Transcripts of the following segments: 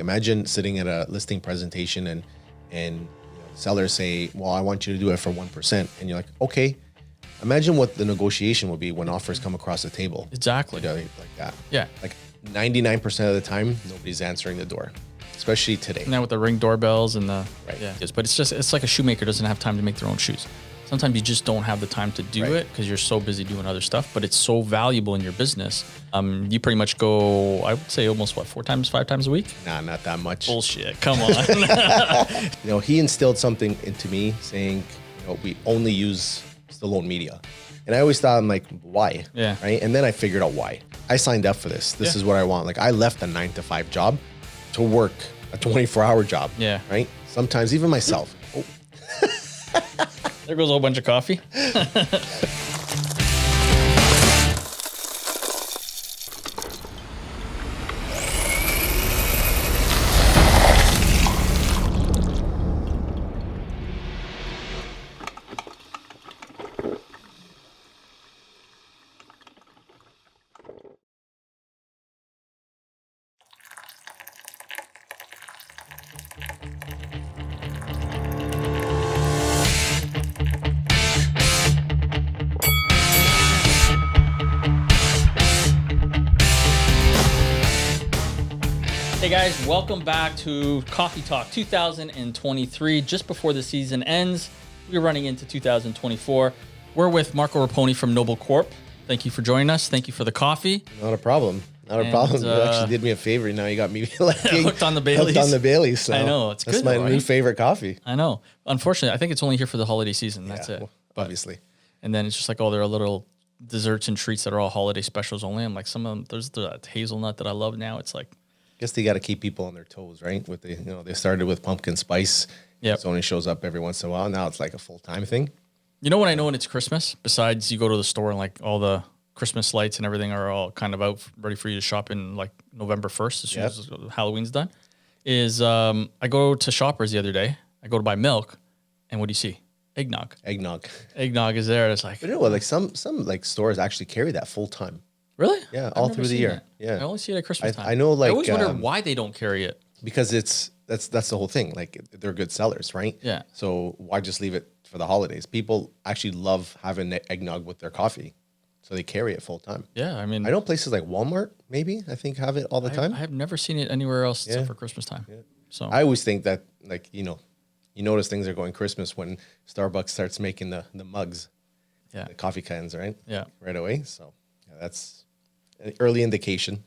Imagine sitting at a listing presentation and sellers say, well, I want you to do it for 1%. And you're like, okay. Imagine what the negotiation will be when offers come across the table. Exactly. Like that. Yeah. Like 99% of the time, nobody's answering the door, especially today. Now with the Ring doorbells and the, Right. yeah. But it's like a shoemaker doesn't have time to make their own shoes. Sometimes you just don't have the time to do it because you're so busy doing other stuff, but it's so valuable in your business. You pretty much go, I would say almost 5 times a week? Nah, not that much. Bullshit. Come on. He instilled something into me saying, we only use Stallone media. And I always thought, I'm like, why? Yeah. Right. And then I figured out why. I signed up for this. This is what I want. Like I left a 9-to-5 job to work a 24-hour job. Yeah. Right. Sometimes even myself. Oh. There goes a whole bunch of coffee. Hey guys, welcome back to Coffee Talk 2023. Just before the season ends, we're running into 2024. We're with Marco Raponi from Noble Corp. Thank you for joining us. Thank you for the coffee. Not a problem. Not a problem. You actually did me a favor. Now you got me like hooked on the Baileys. Hooked on the Baileys. So I know. It's that's good. my though, new right? favorite coffee. I know. Unfortunately, I think it's only here for the holiday season. That's it. Well, But- obviously. And then it's just like, there are little desserts and treats that are all holiday specials only. I'm like, some of them, there's the hazelnut that I love now. It's like, Guess they got to keep people on their toes, right? With the, they started with pumpkin spice. Yep. It only shows up every once in a while. Now it's like a full-time thing. you know when I know when it's Christmas, besides you go to the store and like all the Christmas lights and everything are all kind of out ready for you to shop in like November 1st as soon as Halloween's done, is I go to Shoppers the other day. I go to buy milk, and what do you see? Eggnog. Eggnog is there. And it's like, But you know what? Like some like stores actually carry that full-time. really? Yeah, I've all never through the seen year. that. Yeah. I only see it at Christmas time. I know, like, I always wonder why they don't carry it. Because that's the whole thing. Like they're good sellers, right? Yeah. So why just leave it for the holidays? People actually love having eggnog with their coffee, so they carry it full time. Yeah, I mean, I know places like Walmart, maybe I think have it all the time. I have never seen it anywhere else except for Christmas time. Yeah. So I always think that, like, you notice things are going Christmas when Starbucks starts making the mugs, yeah, the coffee cans, right? Yeah. Right away. So that's an early indication.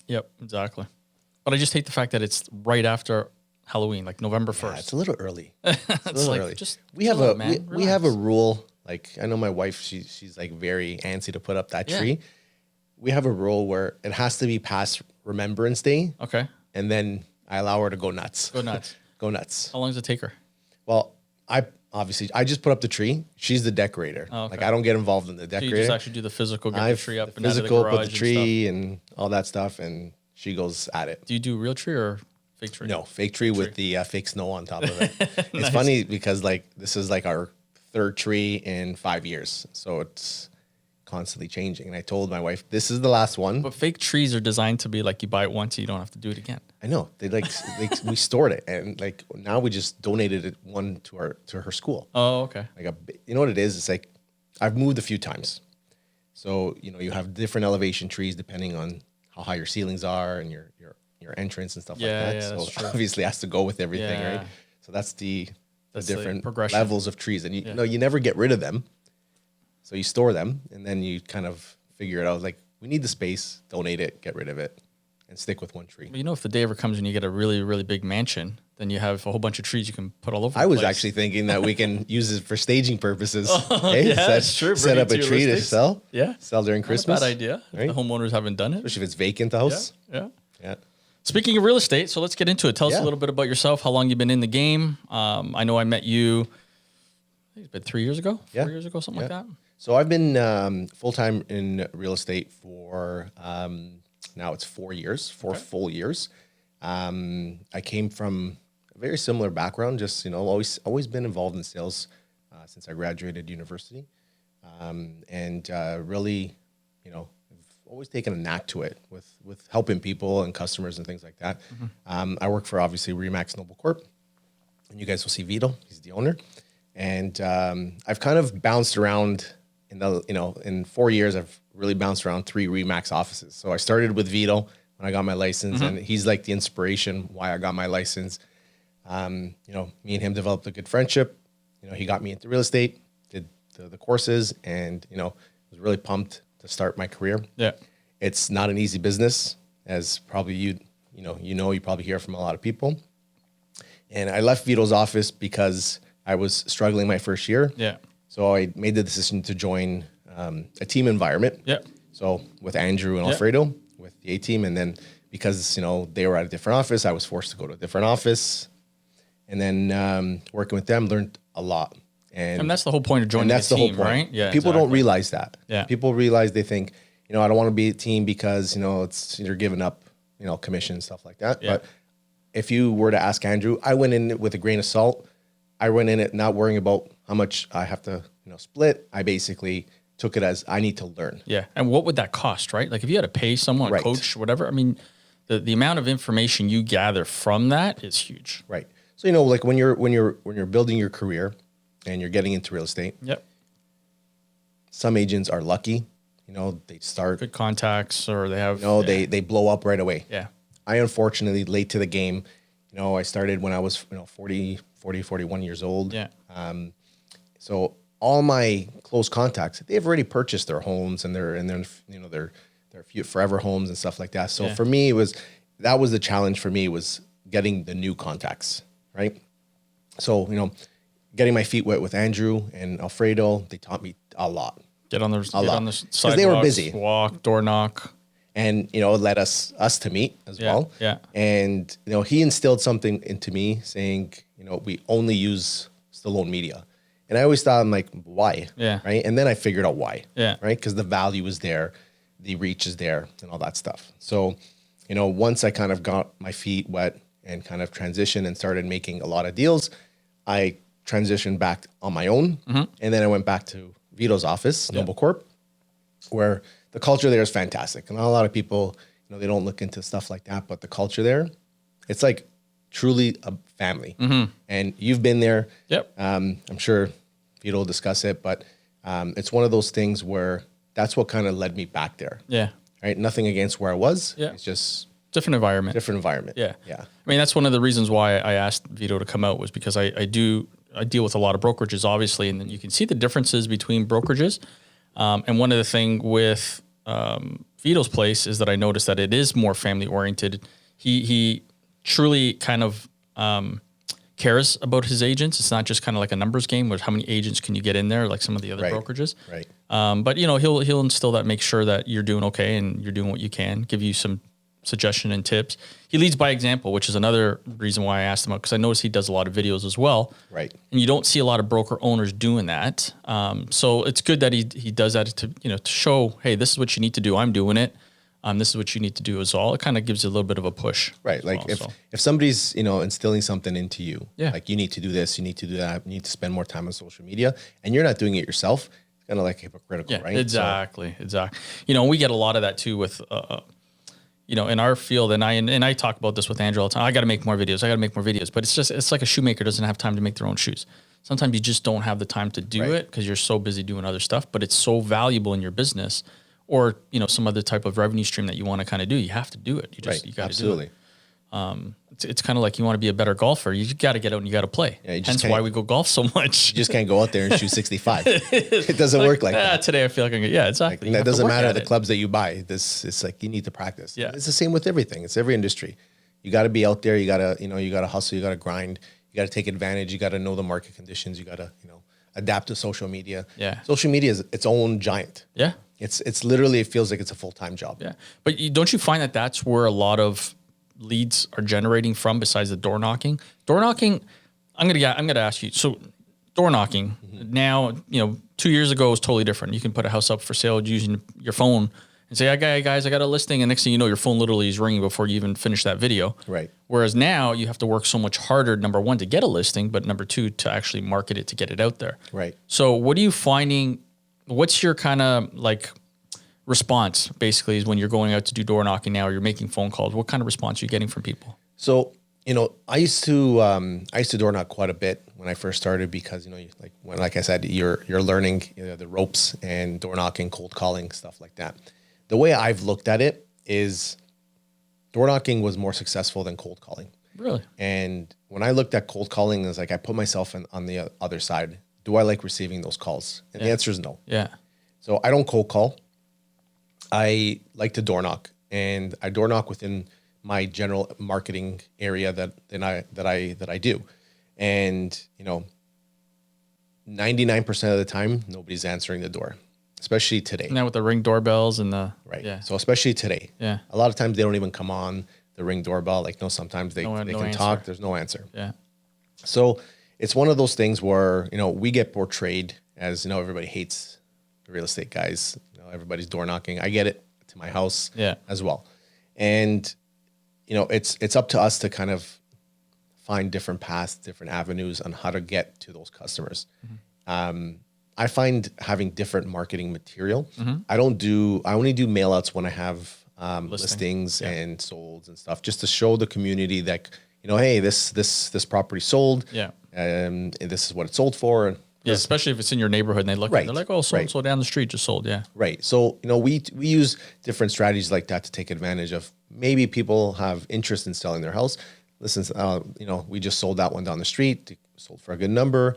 Yep, exactly. But I just hate the fact that it's right after Halloween, like November 1st. Yeah, it's a little early. It's a little like, early. just we have chill a out, man. we have a Relax. rule. Like, I know my wife, she's like very antsy to put up that Yeah. tree. We have a rule where it has to be past Remembrance Day, Okay. and then I allow her to go nuts. Go nuts. Go nuts. How long does it take her? Well, I just put up the tree. She's the decorator. Oh, okay. Like, I don't get involved in the So you decorator. just actually do the physical, get the tree up and out of the physical, garage put the and tree and all that stuff, and she goes at it. Do you do real tree or fake tree? No, fake tree with the fake snow on top of it. It's funny because like this is like our third tree in 5 years, so it's constantly changing. And I told my wife, this is the last one. But fake trees are designed to be like you buy it once, you don't have to do it again. I know they we stored it, and like now we just donated it one to her school. Oh, okay. Like you know what it is? It's like I've moved a few times, so you have different elevation trees depending on how high your ceilings are and your entrance and stuff like that. Yeah, So that's true. obviously it has to go with everything, Yeah. right? So that's the the different progression. levels of trees, and you never get rid of them. So you store them, and then you kind of figure it out. Like, we need the space, donate it, get rid of it, and stick with one tree. But if the day ever comes and you get a really, really big mansion, then you have a whole bunch of trees you can put all over I the was place. actually thinking that we can use it for staging purposes. yeah, that's true. Set Bring it up to a your tree to listings. sell. Yeah. Sell during Not a Christmas. bad idea. If right? the homeowners haven't done it. Especially if it's vacant, the house. Yeah. Yeah. Speaking of real estate, so let's get into it. Tell us Yeah. a little bit about yourself, how long you've been in the game. I know I met you, I think it's been 3 years ago, 4 years ago, something like that. So I've been full-time in real estate for now it's 4 years, four full years. I came from a very similar background, just, always been involved in sales since I graduated university. And really, I've always taken a knack to it with helping people and customers and things like that. I work for obviously Remax Noble Corp, and you guys will see Vito. He's the owner, and I've kind of bounced around in 4 years. I've really bounced around 3 Remax offices. So I started with Vito when I got my license, and he's like the inspiration why I got my license. Me and him developed a good friendship. He got me into real estate, did the courses, and was really pumped to start my career. Yeah. It's not an easy business, as probably you probably hear from a lot of people. And I left Vito's office because I was struggling my first year. Yeah. So I made the decision to join a team environment. Yeah. So with Andrew and Alfredo, with the A team, and then because they were at a different office, I was forced to go to a different office. And then working with them, learned a lot. And that's the whole point of joining the team, right? Yeah, people don't realize that. Yeah. People realize, they think, I don't want to be a team because, you're giving up, commission and stuff like that. Yeah. But if you were to ask Andrew, I went in it with a grain of salt. I went in it not worrying about how much I have to, split. I basically took it as I need to learn. Yeah. And what would that cost, right? Like if you had to pay someone, a coach, whatever, I mean, the amount of information you gather from that is huge. Right. So, like when you're building your career and you're getting into real estate, yep. Some agents are lucky, they start good contacts, or they have, they blow up right away. Yeah. I unfortunately late to the game. I started when I was 41 years old. Yeah. So all my close contacts, they've already purchased their homes and their forever homes and stuff like that. So for me, that was the challenge for me, was getting the new contacts, right? So, getting my feet wet with Andrew and Alfredo, they taught me a lot. Get on the sidewalks, because they were busy. Walk, door knock. And, it led us to meet as well. Yeah. And, he instilled something into me saying, we only use Stallone Media. And I always thought, I'm like, why? Yeah. Right. And then I figured out why. Yeah. Right. Because the value is there, the reach is there, and all that stuff. So, once I kind of got my feet wet and kind of transitioned and started making a lot of deals, I transitioned back on my own. And then I went back to Vito's office, Noble Corp, where the culture there is fantastic. And a lot of people, they don't look into stuff like that, but the culture there, it's like truly a family. And you've been there. Yep. I'm sure Vito will discuss it, but it's one of those things where that's what kind of led me back there. Yeah. Right. Nothing against where I was. Yeah. It's just different environment. Yeah. Yeah. I mean, that's one of the reasons why I asked Vito to come out, was because I deal with a lot of brokerages, obviously, and then you can see the differences between brokerages. And one of the thing with Vito's place is that I noticed that it is more family oriented. He truly kind of cares about his agents. It's not just kind of like a numbers game with how many agents can you get in there, like some of the other brokerages. Right. But he'll instill that, make sure that you're doing okay and you're doing what you can, give you some suggestion and tips. He leads by example, which is another reason why I asked him out, because I noticed he does a lot of videos as well. Right. And you don't see a lot of broker owners doing that. So it's good that he does that to show, hey, this is what you need to do. I'm doing it. This is what you need to do as well. It kind of gives you a little bit of a push. Right. Like if somebody's, instilling something into you, yeah, like you need to do this, you need to do that, you need to spend more time on social media, and you're not doing it yourself, it's kind of like hypocritical, right? Exactly. Exactly. We get a lot of that too with, in our field, and I talk about this with Andrew all the time. I got to make more videos, but it's like a shoemaker doesn't have time to make their own shoes. Sometimes you just don't have the time to do it because you're so busy doing other stuff, but it's so valuable in your business, or, some other type of revenue stream that you want to kind of do. You have to do it. You got to do it. It's kind of like you want to be a better golfer. You got to get out and you got to play. Yeah, hence why we go golf so much. You just can't go out there and shoot 65. It doesn't work like that. Today I feel like exactly. That doesn't matter the clubs that you buy. It's like you need to practice. Yeah. It's the same with everything. It's every industry. You got to be out there. You got to hustle. You got to grind. You got to take advantage. You got to know the market conditions. You got to, adapt to social media. Yeah. Social media is its own giant. Yeah. It's literally, it feels like it's a full-time job. Yeah. But don't you find that that's where a lot of leads are generating from, besides the door knocking? Door knocking, I'm gonna ask you. So, door knocking now, 2 years ago was totally different. You can put a house up for sale using your phone and say, "Hey guys, I got a listing," and next thing you know, your phone literally is ringing before you even finish that video. Right. Whereas now you have to work so much harder. Number one, to get a listing, but number two, to actually market it, to get it out there. Right. So, what are you finding? What's your kind of response basically is when you're going out to do door knocking now, or you're making phone calls? What kind of response are you getting from people? So, I used to door knock quite a bit when I first started because, like I said, you're learning the ropes and door knocking, cold calling, stuff like that. The way I've looked at it is door knocking was more successful than cold calling. Really? And when I looked at cold calling, it's like I put myself on the other side. Do I like receiving those calls? And the answer is no. Yeah. So I don't cold call. I like to door knock, and I door knock within my general marketing area that I do. And 99% of the time, nobody's answering the door, especially today. Now with the Ring doorbells and the right. Yeah. So especially today, Yeah. a lot of times they don't even come on the Ring doorbell. Sometimes they can answer. talk. There's no answer. Yeah. So it's one of those things where we get portrayed as everybody hates the real estate guys. Everybody's door knocking. I get it to my house as well, and it's up to us to kind of find different paths, different avenues on how to get to those customers. Mm-hmm. I find having different marketing material. Mm-hmm. I only do mail outs when I have listings and solds and stuff, just to show the community that, hey, this property sold. Yeah. And this is what it sold for. Yeah, especially if it's in your neighborhood and they look at it, they're like, oh, so down the street just sold. Yeah. Right. So, we use different strategies like that to take advantage of maybe people have interest in selling their house. Listen, we just sold that one down the street, sold for a good number.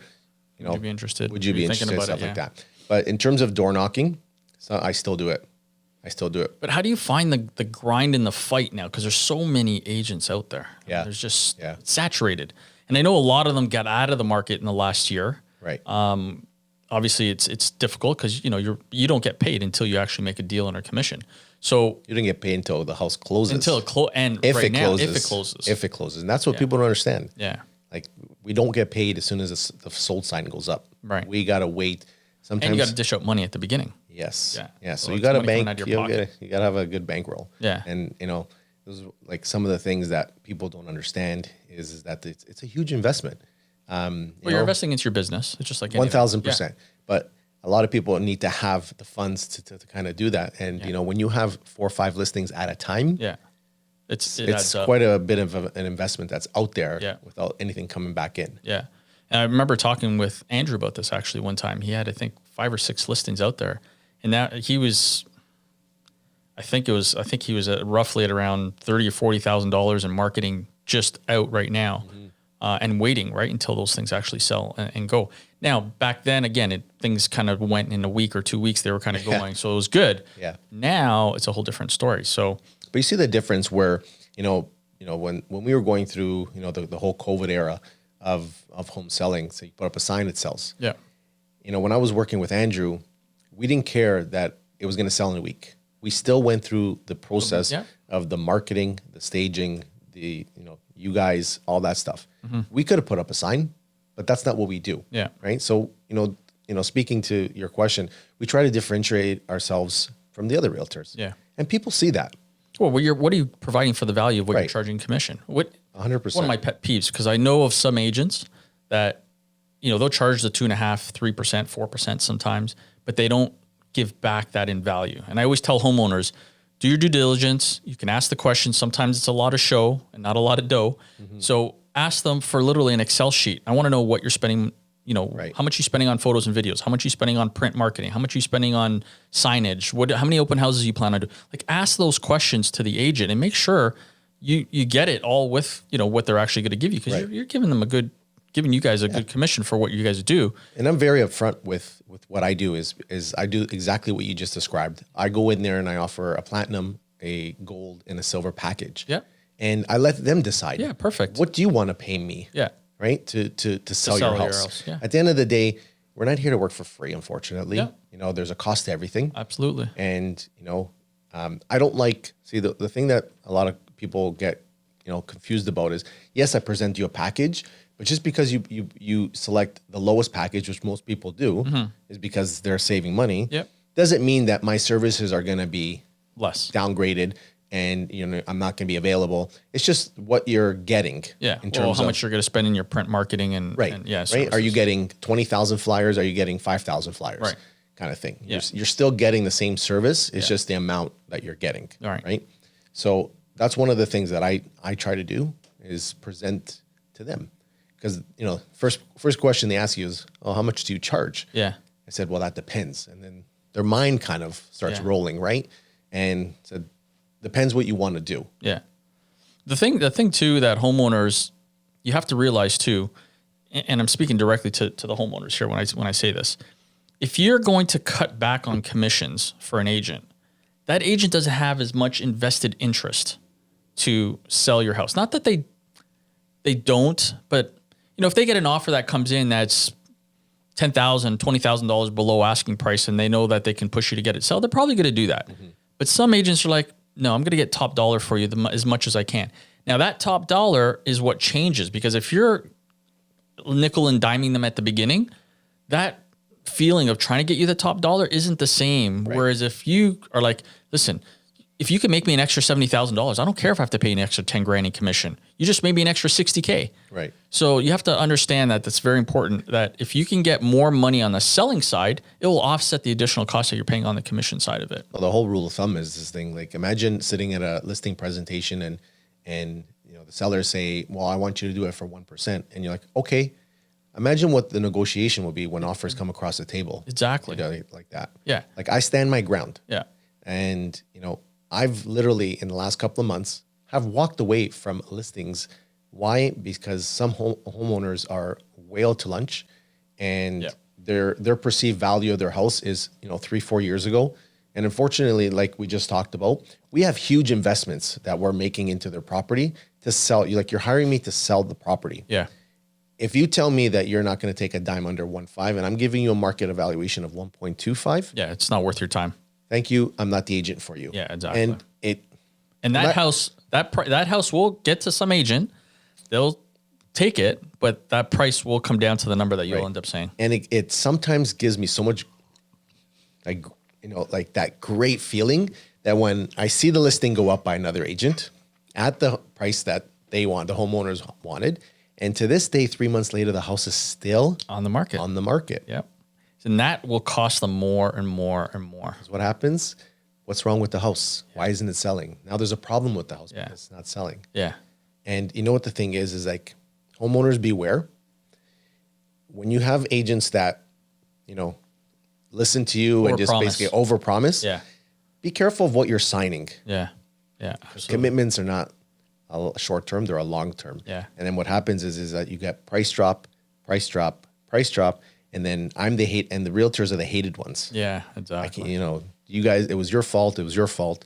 Would you be interested? Would you be interested in stuff like that? But in terms of door knocking, I still do it. But how do you find the grind in the fight now? Because there's so many agents out there. Yeah. There's just it's saturated. And I know a lot of them got out of the market in the last year. Right. Obviously it's difficult because you don't get paid until you actually make a deal on a commission. So you don't get paid until the house closes. If it closes, and that's what people don't understand. Yeah. Like we don't get paid as soon as the sold sign goes up. Right. We gotta wait. Sometimes and you got to dish out money at the beginning. Yes. Yeah. So you got to bank. You got to have a good bankroll. Yeah. And those are like some of the things that people don't understand is that it's a huge investment. You're investing into your business. It's just like 1,000%. But a lot of people need to have the funds to kind of do that. And when you have 4 or 5 listings at a time, it's quite a bit of an investment that's out there without anything coming back in. Yeah. And I remember talking with Andrew about this actually one time. He had, I think, 5 or 6 listings out there, and that he was at roughly at around $30,000 or $40,000 in marketing just out right now. Mm-hmm. And waiting right until those things actually sell and go. Now, back then, again, things kind of went in a week or 2 weeks. They were kind of going, so it was good. Yeah. Now it's a whole different story. So, but you see the difference where when we were going through the whole COVID era of home selling, so you put up a sign, it sells. Yeah. When I was working with Andrew, we didn't care that it was going to sell in a week. We still went through the process of the marketing, the staging, you guys, all that stuff. Mm-hmm. We could have put up a sign, but that's not what we do. Yeah. Right. So, speaking to your question, we try to differentiate ourselves from the other realtors. Yeah. And people see that. Well, what are you providing for the value of what you're charging commission? 100%. One of my pet peeves, because I know of some agents that, they'll charge the 2.5%, 3%, 4% sometimes, but they don't give back that in value. And I always tell homeowners, do your due diligence. You can ask the questions. Sometimes it's a lot of show and not a lot of dough. Mm-hmm. So ask them for literally an Excel sheet. I want to know what you're spending, how much you're spending on photos and videos, how much you're spending on print marketing, how much you're spending on signage, how many open houses you plan on doing. Like ask those questions to the agent and make sure you get it all with, what they're actually going to give you. Because you're giving them giving you guys a good commission for what you guys do. And I'm very upfront with what I do is I do exactly what you just described. I go in there and I offer a platinum, a gold, and a silver package. Yeah. And I let them decide. Yeah, perfect. What do you want to pay me? Yeah. Right? To sell your house. Yeah. At the end of the day, we're not here to work for free, unfortunately. Yeah. There's a cost to everything. Absolutely. And, I don't the thing that a lot of people get, confused about is, yes, I present you a package, but just because you select the lowest package, which most people do, is because they're saving money, doesn't mean that my services are going to be less downgraded and I'm not going to be available. It's just what you're getting. Yeah. In terms how much you're going to spend in your print marketing and right. And, yeah. Right. Are you getting 20,000 flyers? Are you getting 5,000 flyers? Right. kind of thing. You're still getting the same service. It's just the amount that you're getting. All right. Right. So that's one of the things that I try to do is present to them. Because, you know, first question they ask you is, oh, how much do you charge? Yeah. I said, well, that depends. And then their mind kind of starts rolling, right? And said, depends what you want to do. Yeah. The thing too, that homeowners, you have to realize too, and I'm speaking directly to the homeowners here when I say this, if you're going to cut back on commissions for an agent, that agent doesn't have as much invested interest to sell your house. Not that they don't, but you know, if they get an offer that comes in that's $10,000, $20,000 below asking price, and they know that they can push you to get it sold, they're probably going to do that. Mm-hmm. But some agents are like, no, I'm going to get top dollar for you as much as I can. Now that top dollar is what changes, because if you're nickel and diming them at the beginning, that feeling of trying to get you the top dollar isn't the same. Right. Whereas if you are like, listen, if you can make me an extra $70,000, I don't care if I have to pay an extra 10 grand in commission. You just made me an extra 60K. Right. So you have to understand that that's very important, that if you can get more money on the selling side, it will offset the additional cost that you're paying on the commission side of it. Well, the whole rule of thumb is this thing, like imagine sitting at a listing presentation and you know, the sellers say, well, I want you to do it for 1%. And you're like, okay. Imagine what the negotiation will be when offers come across the table. Exactly. You know, like that. Yeah. Like I stand my ground. Yeah. And, you know, I've literally in the last couple of months have walked away from listings. Why? Because some homeowners are whale to lunch, and their perceived value of their house is, you know, 3-4 years ago. And unfortunately, like we just talked about, we have huge investments that we're making into their property to sell. You're hiring me to sell the property. Yeah. If you tell me that you're not going to take a dime under 1.5 and I'm giving you a market evaluation of 1.25, yeah, it's not worth your time. Thank you. I'm not the agent for you. Yeah, exactly. And that house will get to some agent. They'll take it, but that price will come down to the number that you'll end up saying. And it sometimes gives me so much, like, you know, like that great feeling that when I see the listing go up by another agent at the price that the homeowners wanted, and to this day, 3 months later, the house is still on the market. Yep. And that will cost them more and more and more. What happens? What's wrong with the house? Why isn't it selling? Now there's a problem with the house because it's not selling. Yeah. And you know what the thing is like, homeowners beware. When you have agents that, you know, listen to you and just basically overpromise, be careful of what you're signing. Yeah. Yeah. Absolutely. Commitments are not a short term, they're a long term. Yeah. And then what happens is that you get price drop, and then I'm the hate, and the realtors are the hated ones. Yeah, exactly. You know, you guys, it was your fault.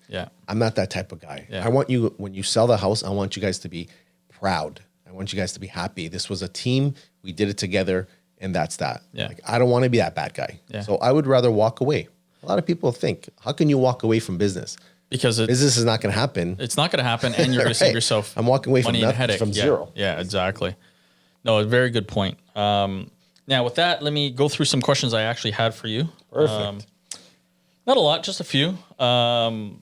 Yeah. I'm not that type of guy. Yeah. I want you, when you sell the house, I want you guys to be proud. I want you guys to be happy. This was a team. We did it together, and that's that. Yeah. Like, I don't want to be that bad guy. Yeah. So I would rather walk away. A lot of people think, how can you walk away from business? Because business is not going to happen. It's not going to happen, and you're going to save yourself. I'm walking away from headache. From zero. Yeah, exactly. No, a very good point. Now, with that, let me go through some questions I actually had for you. Perfect. Not a lot, just a few. I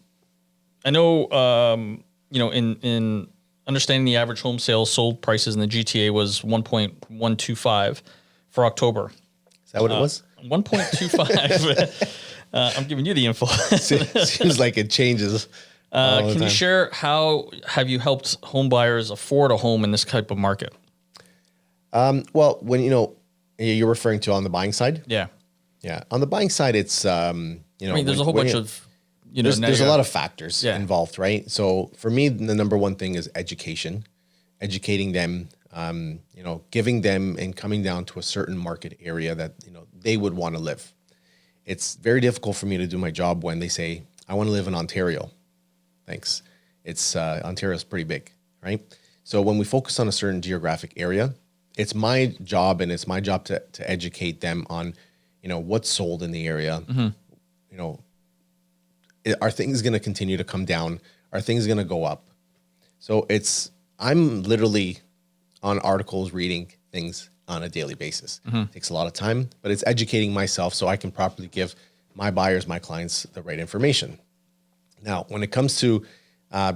know, you know, in understanding the average home sales sold prices in the GTA was 1.125 for October. Is that what it was? 1.25. I'm giving you the info. Seems like it changes. Can you share how have you helped home buyers afford a home in this type of market? Well, when you're referring to on the buying side. Yeah. On the buying side, it's I mean, there's a whole bunch of there's a lot of factors involved, right? So for me, the number one thing is education, educating them, giving them and coming down to a certain market area that they would want to live. It's very difficult for me to do my job when they say, I want to live in Ontario. Thanks. It's Ontario's pretty big, right? So when we focus on a certain geographic area, it's my job to educate them on, what's sold in the area. Mm-hmm. Are things going to continue to come down? Are things going to go up? So I'm literally on articles, reading things on a daily basis. Mm-hmm. It takes a lot of time, but it's educating myself so I can properly give my buyers, my clients, the right information. Now, when it comes to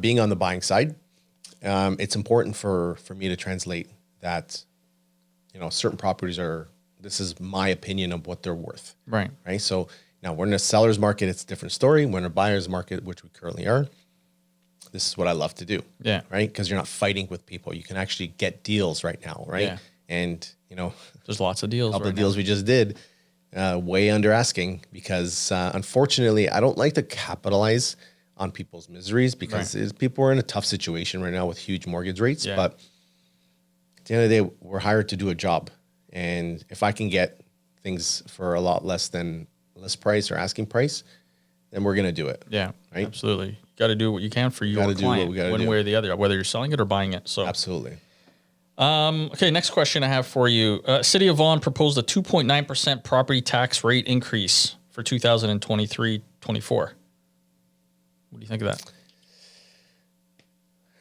being on the buying side, it's important for me to translate that, certain properties are this is my opinion of what they're worth. Right. Right. So now we're in a seller's market. It's a different story. We're in a buyer's market, which we currently are. This is what I love to do. Yeah. Right. Because you're not fighting with people. You can actually get deals right now. Right. Yeah. And, There's lots of deals. all the deals we just did, way under asking because unfortunately, I don't like to capitalize on people's miseries because people are in a tough situation right now with huge mortgage rates. Yeah. But at the end of the day, we're hired to do a job. And if I can get things for a lot less than list price or asking price, then we're going to do it. Yeah, right? Absolutely. Got to do what you can for your gotta do what client, we gotta one do. way or the other, whether you're selling it or buying it. So Absolutely. Okay, next question I have for you. City of Vaughan proposed a 2.9% property tax rate increase for 2023-24. What do you think of that?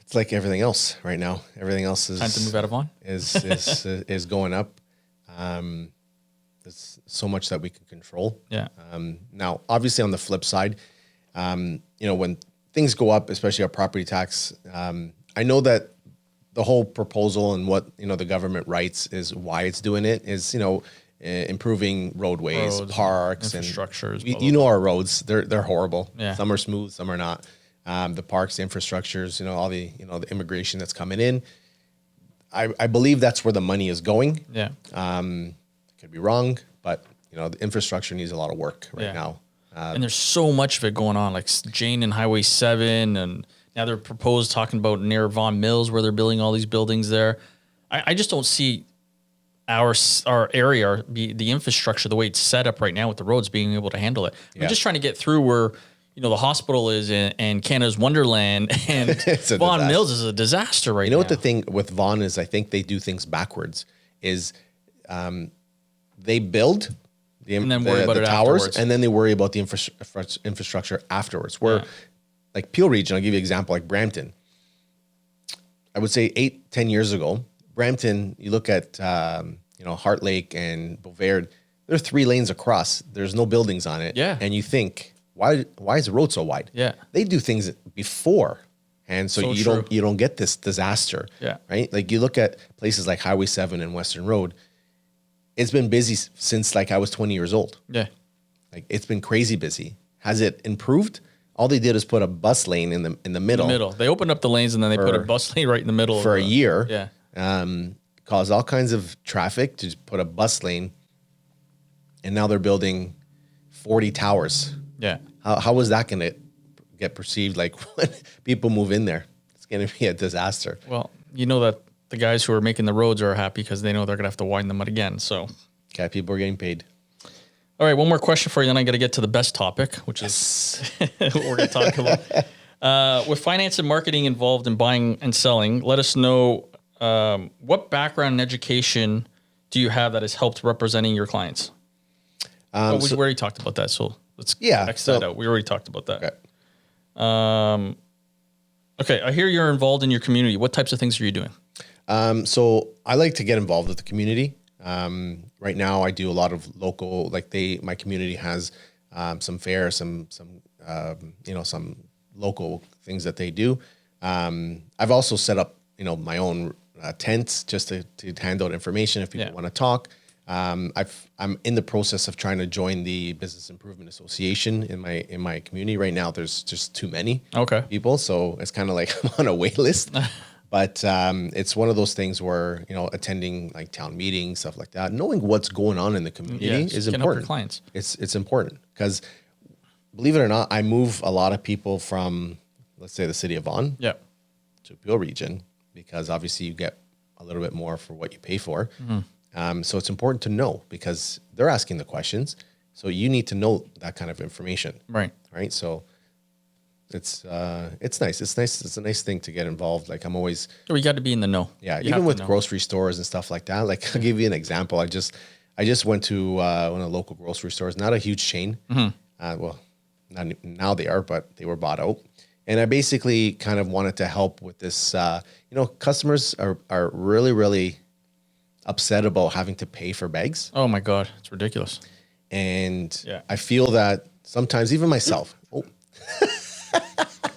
It's like everything else right now. Everything else is Time to move out of Vaughan? is going up. There's so much that we can control. Yeah. Now, obviously, on the flip side, when things go up, especially our property tax, I know that the whole proposal and what the government writes is why it's doing it is improving roadways, Roads, parks, infrastructures, and blah, blah, blah. our roads they're horrible. Yeah. Some are smooth, some are not. The parks, the infrastructures, all the the immigration that's coming in. I believe that's where the money is going. Yeah. Could be wrong, but the infrastructure needs a lot of work right now. And there's so much of it going on, like Jane and Highway 7, and now they're proposed talking about near Vaughan Mills where they're building all these buildings there. I just don't see our area, the infrastructure, the way it's set up right now with the roads being able to handle it. Yeah. We're just trying to get through where the hospital is and Canada's Wonderland, and Vaughan Mills is a disaster right now. What the thing with Vaughan is, I think they do things backwards. Is they build and then worry about the it towers, afterwards. and then they worry about the infrastructure afterwards. Where, like Peel Region, I'll give you an example, like Brampton. I would say 8-10 years ago, Brampton, you look at Heart Lake and Beauvais, there are 3 lanes across. There's no buildings on it. Yeah. And you think, why is the road so wide? Yeah. They do things before. And so you true. don't get this disaster. Yeah. Right? Like you look at places like Highway 7 and Western Road, it's been busy since like I was 20 years old. Yeah. Like it's been crazy busy. Has it improved? All they did is put a bus lane in the middle. They opened up the lanes and then they put a bus lane right in the middle for a year. Yeah. Caused all kinds of traffic to put a bus lane. And now they're building 40 towers. Yeah. How is that going to get perceived? Like when people move in there, it's going to be a disaster. Well, that the guys who are making the roads are happy because they know they're going to have to widen them out again. So, Okay, people are getting paid. all right, one more question for you, then I got to get to the best topic, which is what we're going to talk about. With finance and marketing involved in buying and selling, let us know what background and education do you have that has helped representing your clients? We already talked about that, so let's X that out. We already talked about that. Okay. Okay, I hear you're involved in your community. What types of things are you doing? So I like to get involved with the community. Right now I do a lot of local, my community has some fairs, some local things that they do. I've also set up, my own tents just to hand out information if people want to talk. I'm in the process of trying to join the Business Improvement Association in my community. Right now, there's just too many people, so it's kind of like I'm on a wait list. But it's one of those things where attending like town meetings, stuff like that, knowing what's going on in the community is important. Clients. It's important because, believe it or not, I move a lot of people from, let's say, the city of Vaughan to Peel Region because obviously you get a little bit more for what you pay for. Mm-hmm. So it's important to know because they're asking the questions. So you need to know that kind of information. Right. So it's nice. It's a nice thing to get involved. Like I'm always. You got to be in the know. Yeah. Even with grocery stores and stuff like that. Like I'll give you an example. I just went to one of the local grocery stores, not a huge chain. Mm-hmm. Well, not now they are, but they were bought out. And I basically kind of wanted to help with this. Customers are really, really upset about having to pay for bags. Oh my God, it's ridiculous. And I feel that sometimes even myself.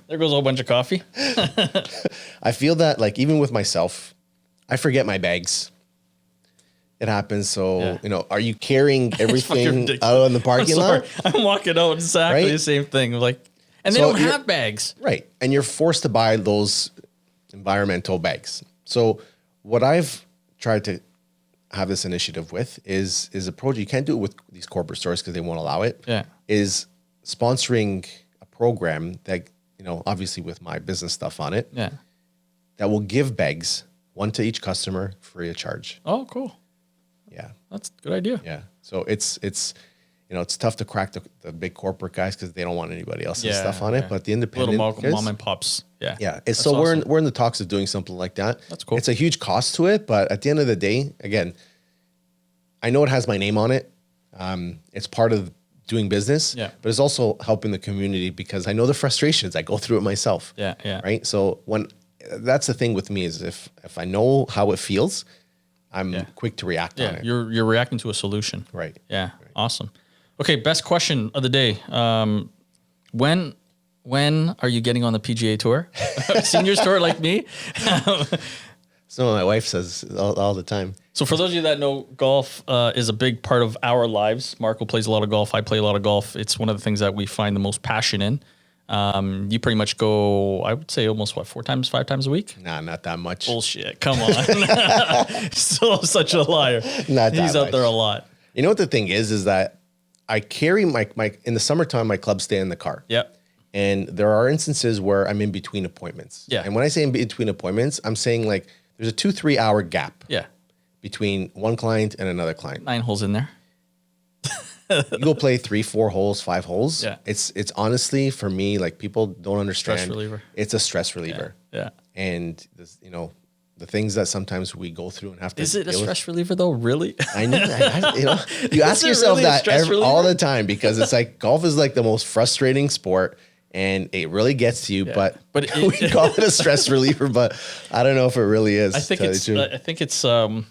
There goes a whole bunch of coffee. I feel that like even with myself, I forget my bags. it happens. So, Yeah. you know, are you carrying everything ridiculous. out in the parking lot? I'm walking out exactly Right? the same thing. Like, and they So don't have bags. Right. And you're forced to buy those environmental bags. So what I've tried to have this initiative with is approach. You can't do it with these corporate stores because they won't allow it. Yeah. Is sponsoring a program that, you know, obviously with my business stuff on it, Yeah. that will give bags, one to each customer, free of charge. Oh, cool. Yeah. That's a good idea. Yeah. So it's you know, it's tough to crack the big corporate guys because they don't want anybody else's stuff on it. But the independent mom and pops. Yeah. Yeah. That's So awesome. we're in the talks of doing something like that. That's cool. It's a huge cost to it, but at the end of the day, again, I know it has my name on it. It's part of doing business, but it's also helping the community because I know the frustrations. I go through it myself. Yeah. Yeah. Right. So that's the thing with me is if I know how it feels, I'm quick to react on it. You're reacting to a solution. Right. Yeah. Right. Awesome. Okay. Best question of the day. When are you getting on the PGA Tour? Seniors Tour like me? So my wife says all the time. So for those of you that know, golf is a big part of our lives. Marco plays a lot of golf. I play a lot of golf. It's one of the things that we find the most passion in. You pretty much go, I would say almost 5 times a week? Nah, not that much. Bullshit. Come on. Still such a liar. Not that He's out much. there a lot. You know what the thing is that I carry my in the summertime, my clubs stay in the car. Yep. And there are instances where I'm in between appointments. Yeah. And when I say in between appointments, I'm saying like there's a 2-3 hour gap Yeah. between one client and another client. 9 holes in there. You go play 3, 4 holes, 5 holes. Yeah. It's honestly for me, like people don't understand. Stress reliever. It's a stress reliever. Yeah. And this, you know, the things that sometimes we go through and have to Is it a deal with. stress reliever though? Really? I know. You know, you ask it yourself really a that stress reliever? all the time because it's like golf is like the most frustrating sport and it really gets to you. But we call it a stress reliever, but I don't know if it really is. I think it's a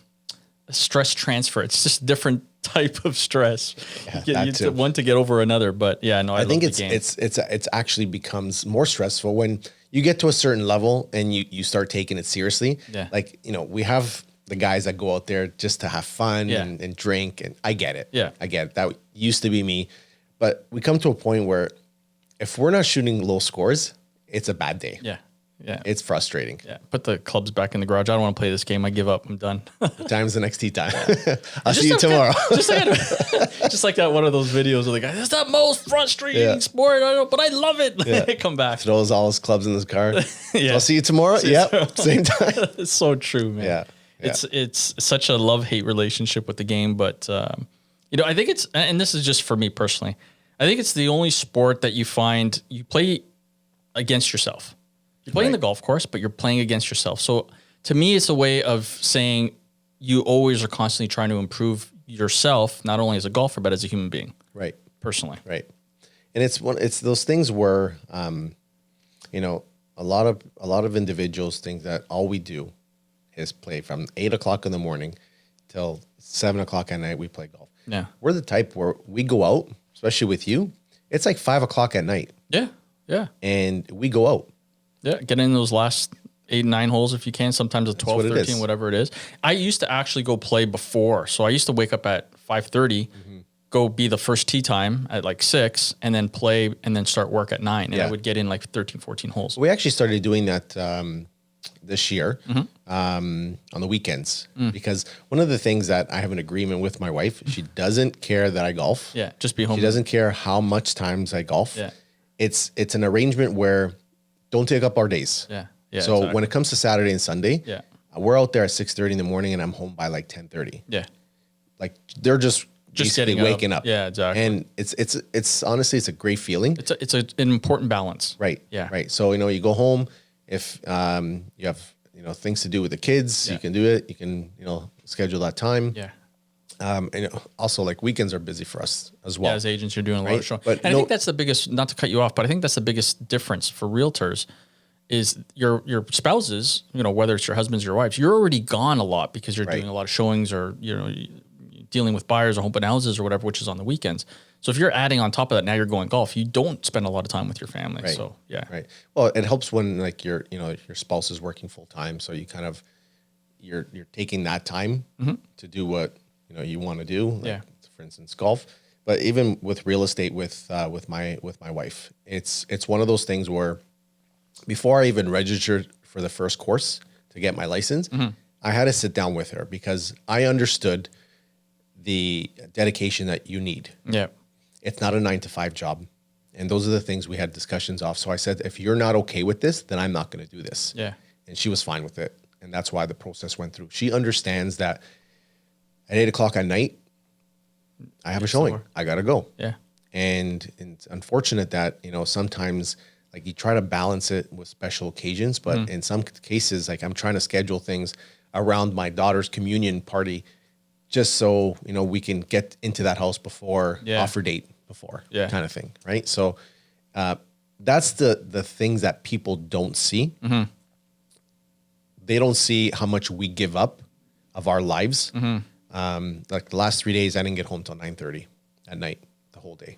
stress transfer. It's just different type of stress. Yeah, you one to get over another, but yeah, no, I think love the game. it's actually becomes more stressful when you get to a certain level and you start taking it seriously. Yeah. Like, you know, we have the guys that go out there just to have fun and drink, and I get it. Yeah. I get it. That used to be me. But we come to a point where if we're not shooting low scores, it's a bad day. Yeah. Yeah. It's frustrating. Yeah. Put the clubs back in the garage. I don't want to play this game. I give up. I'm done. What time's the next tee time? I'll see you tomorrow. Just like that one of those videos of the guy. It's the most frustrating sport. I know, but I love it. Yeah. Come back. Throws all his clubs in his car. Yeah. So I'll see you tomorrow. Yep. Same time. It's so true, man. Yeah. It's such a love-hate relationship with the game, but you know, I think it's, and this is just for me personally, I think it's the only sport that you find you play against yourself. You're playing the golf course, but you're playing against yourself. So to me, it's a way of saying you always are constantly trying to improve yourself, not only as a golfer, but as a human being. Right. Personally. Right. And it's those things where, you know, a lot of individuals think that all we do is play from 8 o'clock in the morning till 7 o'clock at night. We play golf. Yeah. We're the type where we go out, especially with you. It's like 5 o'clock at night. Yeah. Yeah. And we go out. Yeah. Get in those last 8, 9 holes if you can. Sometimes a 12, 13, whatever it is. I used to actually go play before. So I used to wake up at 5:30, go be the first tee time at like 6, and then play and then start work at 9. And I would get in like 13, 14 holes. We actually started doing that this year on the weekends because one of the things that I have an agreement with my wife, she doesn't care that I golf. Yeah, just be home. She doesn't care how much times I golf. Yeah. It's an arrangement where don't take up our days. Yeah. Yeah. So when it comes to Saturday and Sunday, yeah, we're out there at 6:30 in the morning and I'm home by like 10:30. Yeah. Like they're just basically getting waking up. Yeah, exactly. And it's honestly, it's a great feeling. It's an important balance. Right. Yeah. Right. So, you know, you go home if you have, you know, things to do with the kids, you can do it. You can, you know, schedule that time. Yeah. And also like weekends are busy for us as well. Yeah, as agents, you're doing a lot of showing. But and I think that's the biggest, not to cut you off, but I think that's the biggest difference for realtors is your spouses, you know, whether it's your husbands or your wives, you're already gone a lot because you're doing a lot of showings or, you know, dealing with buyers or open houses or whatever, which is on the weekends. So if you're adding on top of that, now you're going golf, you don't spend a lot of time with your family. Right. So yeah. Right. Well, it helps when like your spouse is working full time. So you kind of, you're taking that time to do what you want to do. Like, for instance, golf. But even with real estate, with my wife, it's one of those things where before I even registered for the first course to get my license, I had to sit down with her because I understood the dedication that you need. Yeah. It's not a 9-to-5 job. And those are the things we had discussions off. So I said, if you're not okay with this, then I'm not going to do this. Yeah. And she was fine with it. And that's why the process went through. She understands that at 8:00 at night, I have a showing. Somewhere. I got to go. Yeah. And it's unfortunate that, sometimes like you try to balance it with special occasions, but in some cases, like I'm trying to schedule things around my daughter's communion party just so, we can get into that house before offer date before kind of thing. Right. So, that's the things that people don't see. They don't see how much we give up of our lives. Like the last 3 days, I didn't get home till 9:30 at night, the whole day.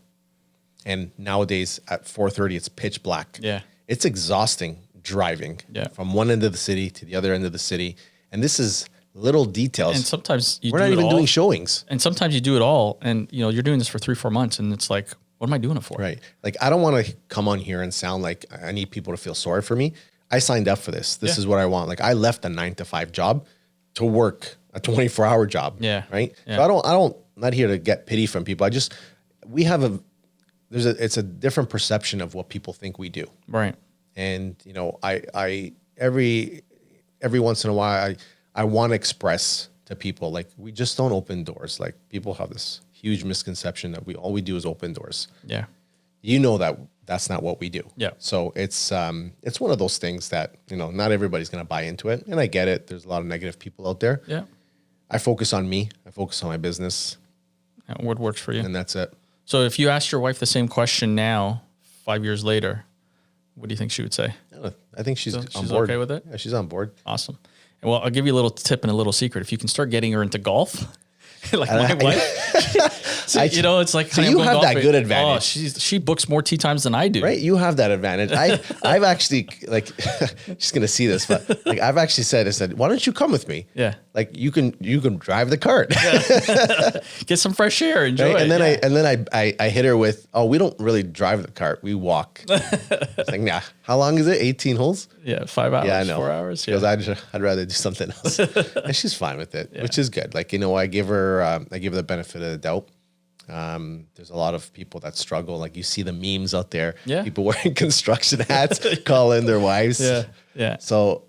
And nowadays at 4:30, it's pitch black. Yeah. It's exhausting driving from one end of the city to the other end of the city. And this is little details. And sometimes we're not even doing showings. And sometimes you do it all. And, you're doing this for 3-4 months. And it's like, what am I doing it for? Right. Like, I don't want to come on here and sound like I need people to feel sorry for me. I signed up for this. This is what I want. Like, I left a 9-to-5 job to work a 24-hour job. Yeah. Right. Yeah. So I'm not here to get pity from people. It's a different perception of what people think we do. Right. And, I every once in a while, I want to express to people, like, we just don't open doors. Like, people have this huge misconception that all we do is open doors. Yeah. That that's not what we do. Yeah. So it's one of those things that, not everybody's going to buy into it. And I get it. There's a lot of negative people out there. Yeah. I focus on me. I focus on my business. What works for you? And that's it. So if you asked your wife the same question now, 5 years later, what do you think she would say? I think she's on She's board. okay with it? Yeah, she's on board. Awesome. Well, I'll give you a little tip and a little secret. If you can start getting her into golf, like my wife, it's like, so you have that good advantage. Oh, she books more tee times than I do. Right, you have that advantage. I've actually, like, she's gonna see this, but like I've actually said, why don't you come with me? Yeah, like you can drive the cart, get some fresh air, enjoy. Right? It. And then I hit her with, we don't really drive the cart, we walk. It's like, nah. How long is it? 18 holes? Yeah, 5 hours. Yeah, I know. 4 hours. She goes, I'd rather do something else, and she's fine with it, which is good. Like, I give her the benefit of the doubt. There's a lot of people that struggle. Like, you see the memes out there. Yeah. People wearing construction hats, calling their wives. Yeah. Yeah. So,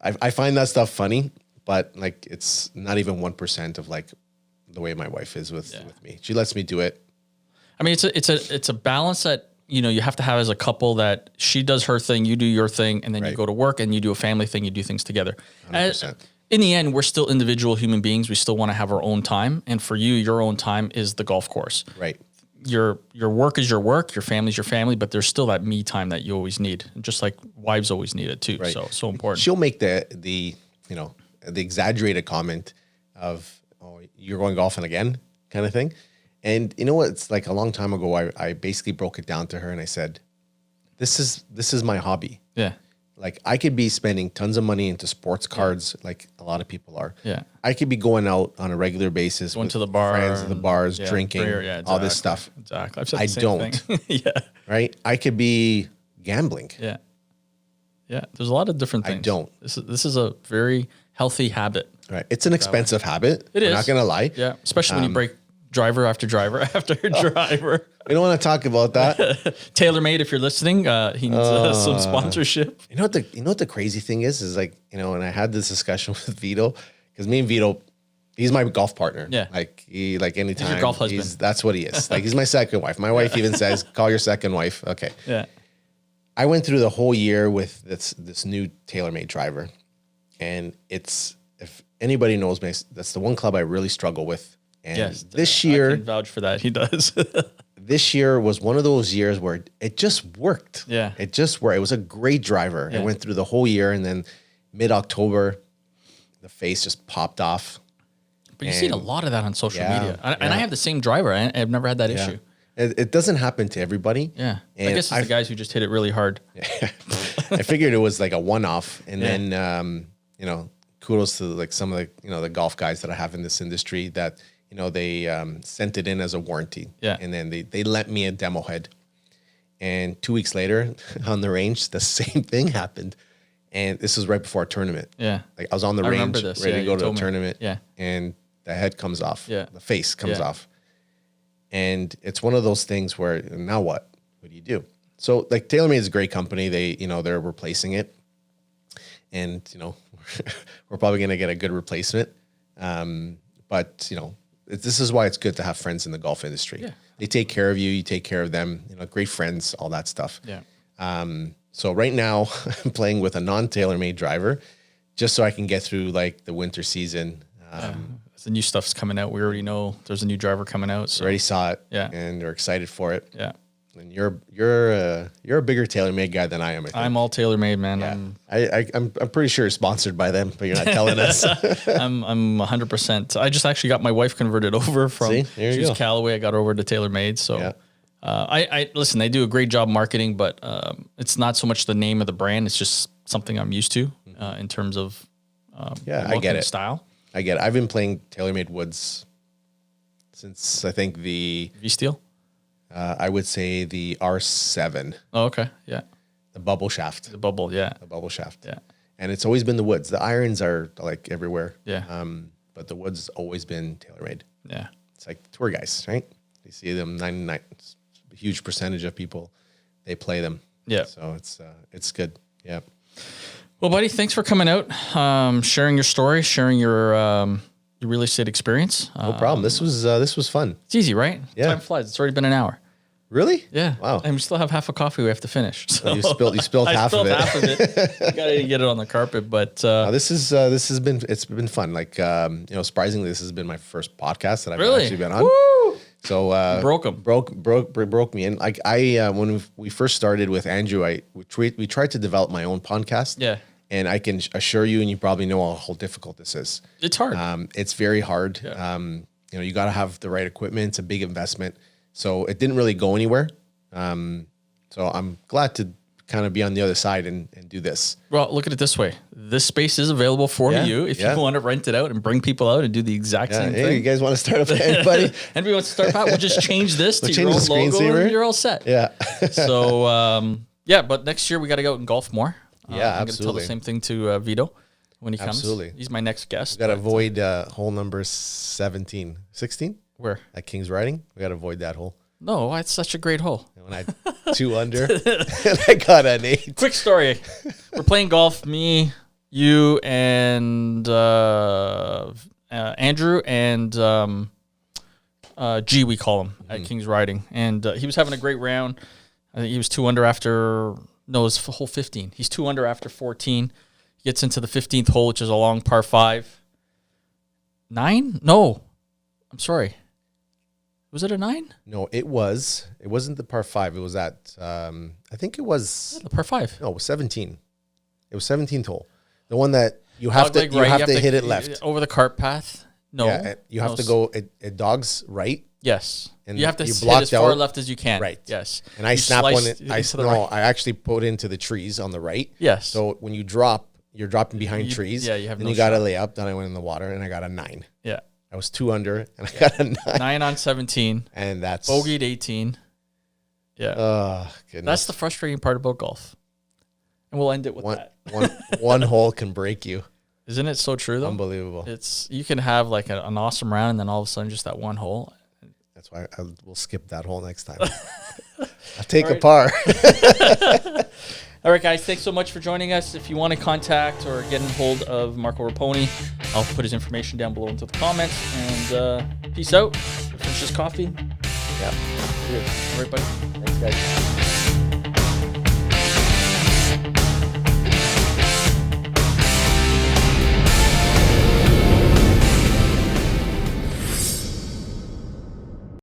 I find that stuff funny, but like, it's not even 1% of like the way my wife is with me. She lets me do it. I mean, it's a balance that, you have to have as a couple, that she does her thing, you do your thing, and then you go to work and you do a family thing, you do things together. 100%. In the end, we're still individual human beings. We still want to have our own time. And for you, your own time is the golf course. Right. Your work is your work, your family's your family, but there's still that me time that you always need. Just like wives always need it too. Right. So important. She'll make the exaggerated comment of, you're going golfing again, kind of thing. And you know what? It's like a long time ago, I basically broke it down to her and I said, this is my hobby. Yeah. Like, I could be spending tons of money into sports cards, like a lot of people are. Yeah. I could be going out on a regular basis, Going with to the bar, friends at the bars, drinking, all this stuff. Exactly. I've said I the same don't. thing. Yeah. Right? I could be gambling. Yeah. Yeah. There's a lot of different things. I don't. This is a very healthy habit. Right. It's an expensive habit. It is. I'm not going to lie. Yeah. Especially when you break driver after driver after driver. We don't want to talk about that. TaylorMade, if you're listening, he needs some sponsorship. You know what the crazy thing is like, and I had this discussion with Vito, because me and Vito, he's my golf partner. Yeah. Like, anytime. He's your golf husband. That's what he is. Like, he's my second wife. My wife even says, call your second wife. Okay. Yeah. I went through the whole year with this new TaylorMade driver. And if anybody knows me, that's the one club I really struggle with. And Yes. this year, I can vouch for that. He does. this year was one of those years where it just worked. Yeah. It just worked. It was a great driver. Yeah. It went through the whole year, and then mid-October, the face just popped off. But you see a lot of that on social Yeah, media. And I have the same driver. I've never had that issue. It doesn't happen to everybody. Yeah. And I guess it's the guys who just hit it really hard. I figured it was like a one-off, and then kudos to like some of the golf guys that I have in this industry that they sent it in as a warranty. Yeah. And then they lent me a demo head. And 2 weeks later on the range, the same thing happened. And this was right before a tournament. Yeah. Like I was on the range, ready to go to a tournament. Yeah. And the head comes off. Yeah. The face comes off. And it's one of those things where now what? What do you do? So like TaylorMade is a great company. They're replacing it. And, we're probably going to get a good replacement. But, this is why it's good to have friends in the golf industry. Yeah. They take care of you. You take care of them. Great friends, all that stuff. Yeah. So right now I'm playing with a non-TaylorMade driver just so I can get through like the winter season. The new stuff's coming out. We already know there's a new driver coming out. So. Already saw it. Yeah. And we're excited for it. Yeah. And you're a bigger TaylorMade guy than I am. I think. I'm all TaylorMade, man. Yeah. I'm pretty sure you're sponsored by them, but you're not telling us. I'm 100%. I just actually got my wife converted over from she's Callaway. I got her over to TaylorMade. So yeah. I listen. They do a great job marketing, but it's not so much the name of the brand. It's just something I'm used to in terms of I get it. Style. I get it. I've been playing TaylorMade woods since I think the V-Steel. I would say the R7. Oh, okay. Yeah. The bubble shaft. The bubble. Yeah. The bubble shaft. Yeah. And it's always been the woods. The irons are like everywhere. Yeah. But the woods has always been TaylorMade. Yeah. It's like tour guys, right? You see them 99, a huge percentage of people, they play them. Yeah. So it's good. Yeah. Well, buddy, thanks for coming out, sharing your story, sharing your real estate experience. No problem. This was fun. It's easy, right? Yeah. Time flies. It's already been an hour. Really? Yeah. Wow. And we still have half a coffee we have to finish. So you spilled half of it. Half of it. Got to get it on the carpet, but this has been fun. Like surprisingly, this has been my first podcast that I've actually been on. Woo! So broke me. And like when we first started with Andrew, we tried to develop my own podcast. Yeah. And I can assure you, and you probably know how difficult this is. It's hard. It's very hard. Yeah. You got to have the right equipment. It's a big investment. So it didn't really go anywhere. So I'm glad to kind of be on the other side and do this. Well, look at it this way. This space is available for you if you want to rent it out and bring people out and do the exact same thing. You guys want to start up anybody? Anybody wants to start up? We'll just change this to your own logo and you're all set. Yeah. So, but next year we got to go out and golf more. Yeah, I'm going to tell the same thing to Vito when he comes. Absolutely. He's my next guest. We got to avoid hole number 16. Where? At King's Riding. We got to avoid that hole. No, it's such a great hole. When I 2 under and I got an 8. Quick story. We're playing golf, me, you, and Andrew, and G, we call him, at King's Riding. And he was having a great round. I think he was 2 under after... No, it's hole 15. He's 2 under after 14. He gets into the 15th hole, which is a long par 5. 9? No. I'm sorry. Was it a 9? No, it was. It wasn't the par 5. It was at, I think it was... The par 5. No, it was 17. It was 17th hole. The one that you have to hit it left. Over the cart path? No. Yeah, you have to go, it dogs right. Yes. And you have to hit as far left as you can. Right. Yes. And I snap one. I actually put into the trees on the right. Yes. So when you drop, you're dropping behind trees. Yeah, you have and you got to lay up. Then I went in the water and I got a 9. Yeah. I was 2 under and I got a 9. 9 on 17. And that's... Bogeyed 18. Yeah. Oh, goodness. That's the frustrating part about golf. And we'll end it with that. One hole can break you. Isn't it so true, though? Unbelievable. You can have like an awesome round and then all of a sudden just that one hole. That's why we'll skip that hole next time. I'll take a par. All right, guys. Thanks so much for joining us. If you want to contact or get in hold of Marco Raponi, I'll put his information down below into the comments. And peace out. Finish this coffee. Yeah. All right, buddy. Thanks, guys.